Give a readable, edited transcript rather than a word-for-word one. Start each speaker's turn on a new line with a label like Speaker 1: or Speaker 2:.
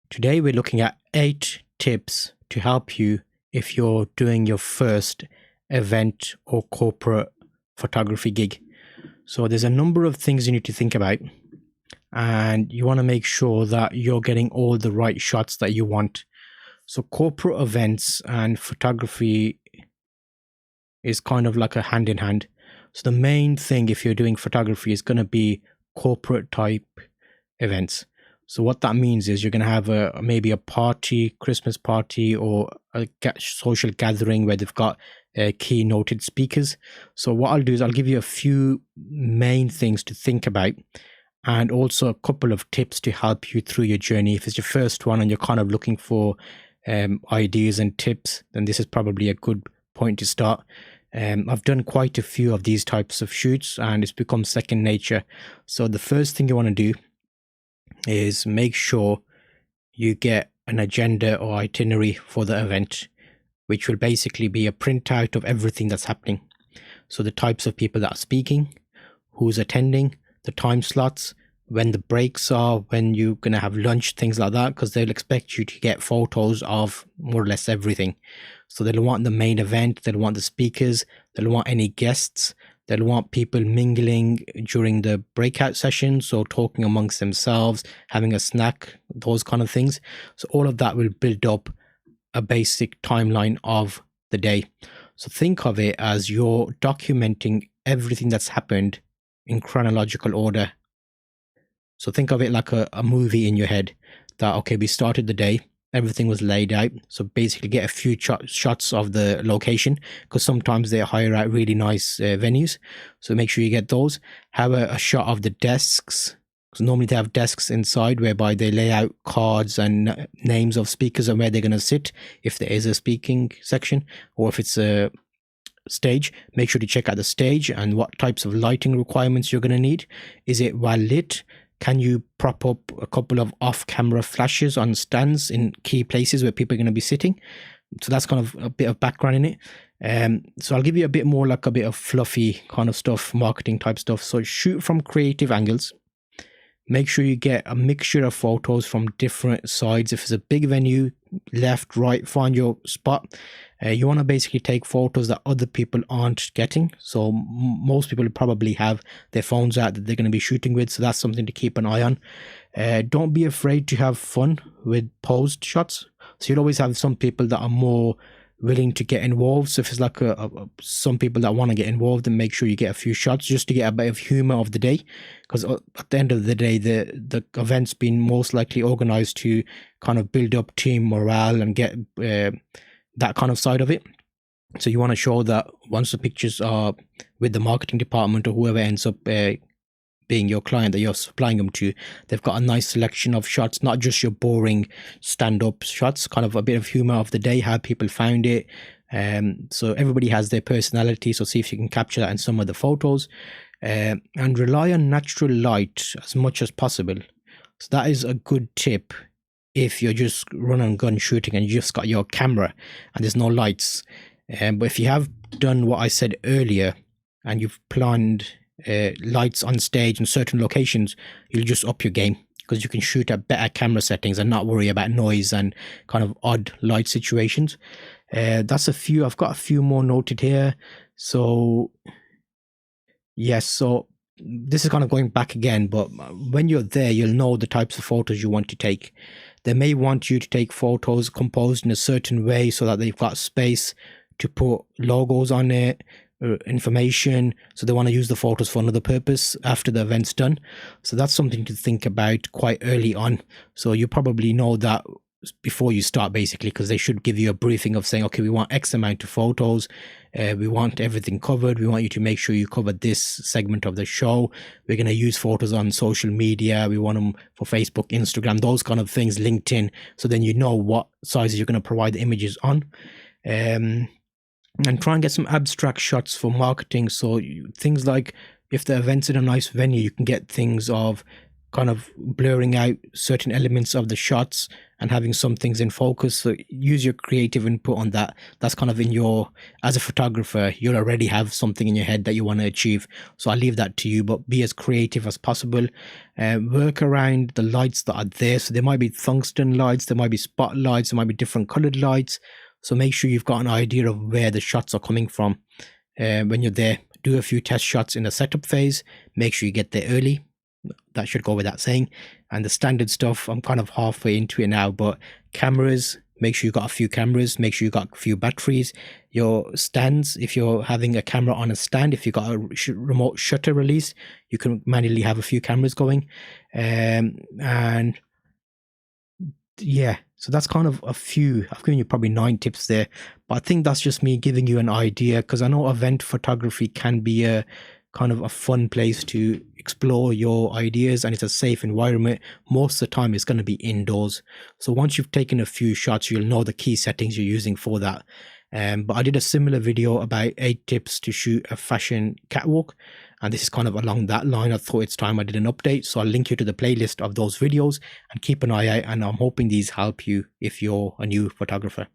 Speaker 1: Today we're looking at 8 tips to help you if you're doing your first event or corporate photography gig. So there's a number of things you need to think about, and you want to make sure that you're getting all the right shots that you want. So corporate events and photography is kind of like a hand in hand. So the main thing if you're doing photography is going to be corporate type events. So what that means is you're going to have maybe a party, Christmas party, or a social gathering where they've got keynoted speakers. So what I'll do is I'll give you a few main things to think about, and also a couple of tips to help you through your journey. If it's your first one and you're kind of looking for ideas and tips, then this is probably a good point to start. I've done quite a few of these types of shoots and it's become second nature. So the first thing you want to do is make sure you get an agenda or itinerary for the event, which will basically be a printout of everything that's happening. So the types of people that are speaking, who's attending, the time slots, when the breaks are, when you're going to have lunch, things like that, because they'll expect you to get photos of more or less everything. So they'll want the main event, they'll want the speakers, they'll want any guests, they'll want people mingling during the breakout sessions, so talking amongst themselves, having a snack, those kind of things. So all of that will build up a basic timeline of the day. So think of it as you're documenting everything that's happened in chronological order. So think of it like a movie in your head, that, okay, we started the day, everything was laid out. So basically get a few shots of the location, because sometimes they hire out really nice venues. So make sure you get those. Have a shot of the desks, because normally they have desks inside whereby they lay out cards and names of speakers and where they're going to sit if there is a speaking section, or if it's a stage. Make sure to check out the stage and what types of lighting requirements you're going to need. Is it well lit? Can you prop up a couple of off-camera flashes on stands in key places where people are going to be sitting? So that's kind of a bit of background in it. So I'll give you a bit more like a bit of fluffy kind of stuff, marketing type stuff. So shoot from creative angles. Make sure you get a mixture of photos from different sides. If it's a big venue, left, right, find your spot. You want to basically take photos that other people aren't getting. So most people probably have their phones out that they're going to be shooting with. So that's something to keep an eye on. Don't be afraid to have fun with posed shots. So you'll always have some people that are more willing to get involved. So if it's like some people that want to get involved, then make sure you get a few shots just to get a bit of humor of the day, because at the end of the day the event's been most likely organized to kind of build up team morale and get that kind of side of it. So you want to show that once the pictures are with the marketing department or whoever ends up being your client that you're supplying them to, they've got a nice selection of shots, not just your boring stand-up shots, kind of a bit of humor of the day, how people found it. So everybody has their personality, so see if you can capture that in some of the photos, and rely on natural light as much as possible. So that is a good tip if you're just run and gun shooting and you just got your camera and there's no lights. But if you have done what I said earlier and you've planned lights on stage in certain locations, you'll just up your game, because you can shoot at better camera settings and not worry about noise and kind of odd light situations. That's a few. I've got a few more noted here. So yes, so this is kind of going back again, but when you're there, you'll know the types of photos you want to take. They may want you to take photos composed in a certain way so that they've got space to put logos on it, information, so they want to use the photos for another purpose after the event's done. So that's something to think about quite early on. So you probably know that before you start, basically, because they should give you a briefing of saying, okay, we want X amount of photos, we want everything covered, we want you to make sure you cover this segment of the show, we're going to use photos on social media, we want them for Facebook, Instagram, those kind of things, LinkedIn. So then you know what sizes you're going to provide the images on. And try and get some abstract shots for marketing. So things like, if the event's in a nice venue, you can get things of kind of blurring out certain elements of the shots and having some things in focus. So use your creative input on that. That's kind of in your, as a photographer, you'll already have something in your head that you want to achieve. So I'll leave that to you, but be as creative as possible. Work around the lights that are there. So there might be tungsten lights, there might be spotlights, there might be different colored lights. So make sure you've got an idea of where the shots are coming from when you're there. Do a few test shots in the setup phase. Make sure you get there early. That should go without saying. And the standard stuff, I'm kind of halfway into it now, but cameras, make sure you got a few cameras, make sure you got a few batteries. Your stands, if you're having a camera on a stand, if you got a remote shutter release, you can manually have a few cameras going. And yeah, so that's kind of a few. I've given you probably 9 tips there, but I think that's just me giving you an idea, because I know event photography can be a kind of a fun place to explore your ideas, and it's a safe environment. Most of the time it's going to be indoors. So once you've taken a few shots, you'll know the key settings you're using for that. But I did a similar video about 8 tips to shoot a fashion catwalk, and this is kind of along that line. I thought it's time I did an update, so I'll link you to the playlist of those videos and keep an eye out, and I'm hoping these help you if you're a new photographer.